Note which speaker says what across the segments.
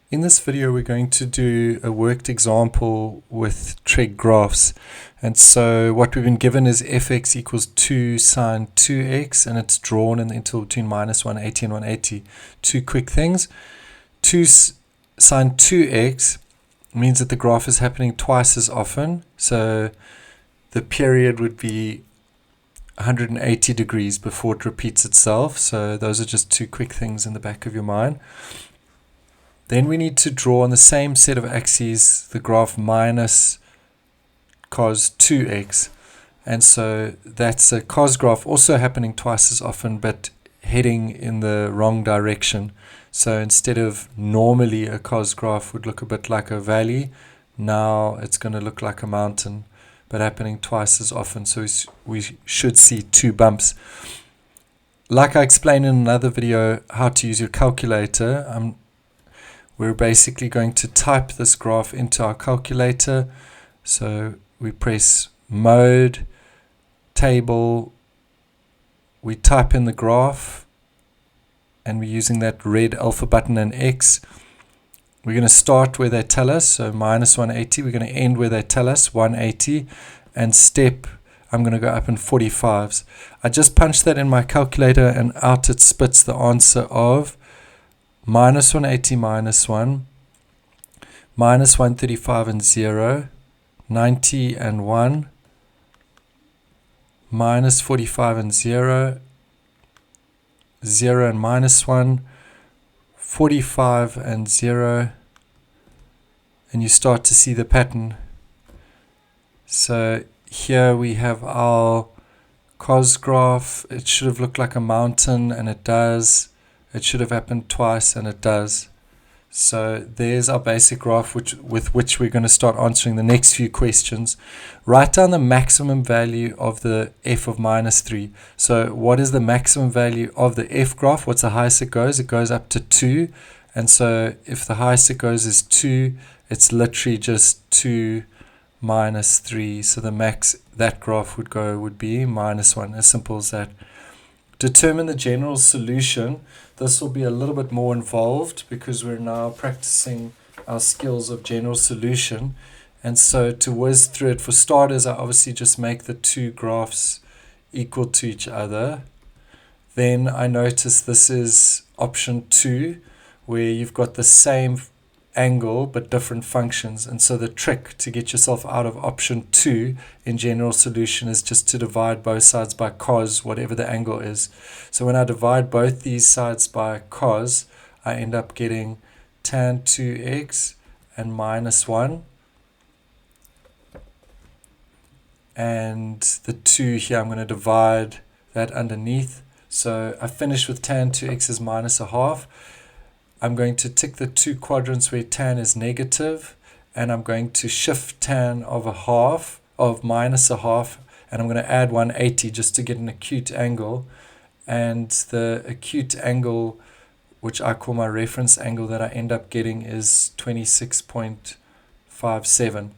Speaker 1: In this video, we're going to do a worked example with trig graphs. And so what we've been given is fx equals 2 sine 2x, and it's drawn in the interval between minus 180 and 180. Two quick things. 2 sine 2x means that the graph is happening twice as often. So the period would be 180 degrees before it repeats itself. So those are just two quick things in the back of your mind. Then we need to draw on the same set of axes the graph minus cos 2x. And so that's a cos graph also happening twice as often, but heading in the wrong direction. So instead of normally a cos graph would look a bit like a valley, now it's going to look like a mountain, but happening twice as often. So we should see two bumps. Like I explained in another video how to use your calculator, we're basically going to type this graph into our calculator. So we press mode, table, we type in the graph, and we're using that red alpha button and X. We're going to start where they tell us, so minus 180. We're going to end where they tell us, 180. And step, I'm going to go up in 45s. I just punched that in my calculator, and out it spits the answer of minus 180 minus 1, minus 135 and 0, 90 and 1, minus 45 and 0, 0 and minus 1, 45 and 0, and you start to see the pattern. So here we have our cos graph. It should have looked like a mountain, and it does. It should have happened twice, and it does. So there's our basic graph with which we're going to start answering the next few questions. Write down the maximum value of the f of minus 3. So what is the maximum value of the f graph? What's the highest it goes? It goes up to 2. And so if the highest it goes is 2, it's literally just 2 minus 3. So the max that graph would be minus 1. As simple as that. Determine the general solution. This will be a little bit more involved because we're now practicing our skills of general solution. And so to whiz through it, for starters, I obviously just make the two graphs equal to each other. Then I notice this is option 2, where you've got the same angle but different functions. And so the trick to get yourself out of option 2 in general solution is just to divide both sides by cos, whatever the angle is. So when I divide both these sides by cos, I end up getting tan 2x and minus 1. And the 2 here, I'm going to divide that underneath. So I finish with tan 2x is minus a half. I'm going to tick the two quadrants where tan is negative, and I'm going to shift tan of minus a half, and I'm going to add 180 just to get an acute angle. And the acute angle, which I call my reference angle, that I end up getting is 26.57.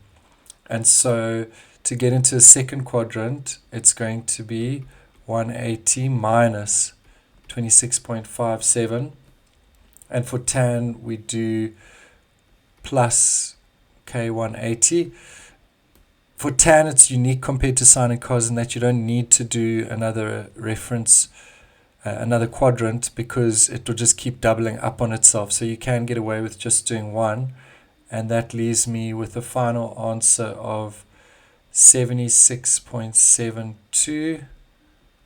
Speaker 1: And so to get into the second quadrant, it's going to be 180 minus 26.57. And for tan, we do plus K180. For tan, it's unique compared to sine and cos in that you don't need to do another reference, another quadrant, because it will just keep doubling up on itself. So you can get away with just doing one. And that leaves me with a final answer of 76.72.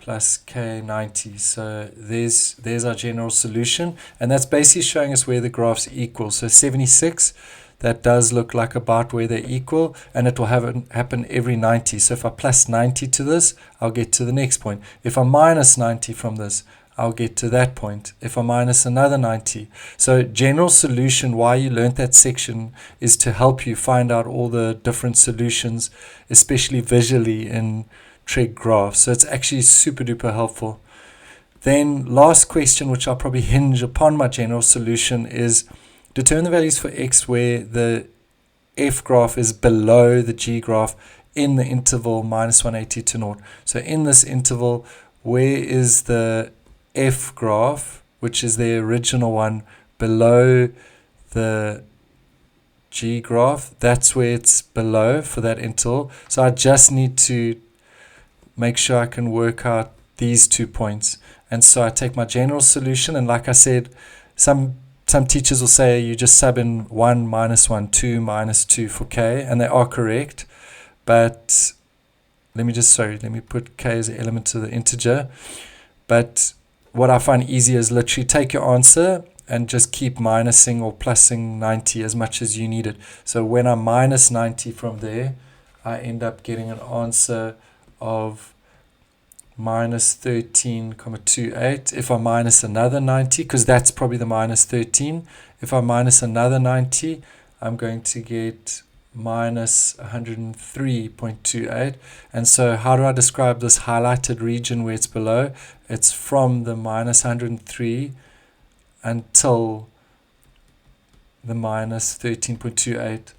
Speaker 1: plus K90. So there's our general solution, and that's basically showing us where the graphs equal. So 76, that does look like about where they equal, and it will happen every 90. So if I plus 90 to this, I'll get to the next point. If I minus 90 from this, I'll get to that point. If I minus another 90. So general solution, why you learned that section, is to help you find out all the different solutions, especially visually in trig graphs. So it's actually super duper helpful. Then last question, which I'll probably hinge upon my general solution, is determine the values for x where the f graph is below the g graph in the interval minus 180 to 0. So in this interval, where is the f graph, which is the original one, below the G graph, that's where it's below for that interval. So I just need to make sure I can work out these 2 points. And so I take my general solution, and like I said, some teachers will say you just sub in 1, minus 1, 2, minus 2 for k, and they are correct. But let me put k as an element of the integer. But what I find easier is literally take your answer and just keep minusing or plusing 90 as much as you need it. So when I minus 90 from there, I end up getting an answer of minus 13,28. If I minus another 90, because that's probably the minus 13, if I minus another 90, I'm going to get minus 103.28. And so how do I describe this highlighted region where it's below? It's from the minus 103 until the minus 13.28.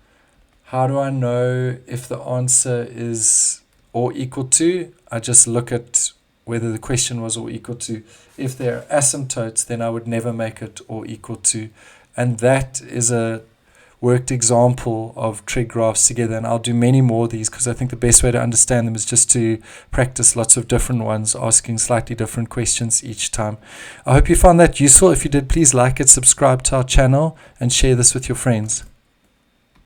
Speaker 1: How do I know if the answer is or equal to? I just look at whether the question was or equal to. If they're asymptotes, then I would never make it or equal to. And that is a worked example of trig graphs together, and I'll do many more of these because I think the best way to understand them is just to practice lots of different ones, asking slightly different questions each time. I hope you found that useful. If you did, please like it, subscribe to our channel, and share this with your friends.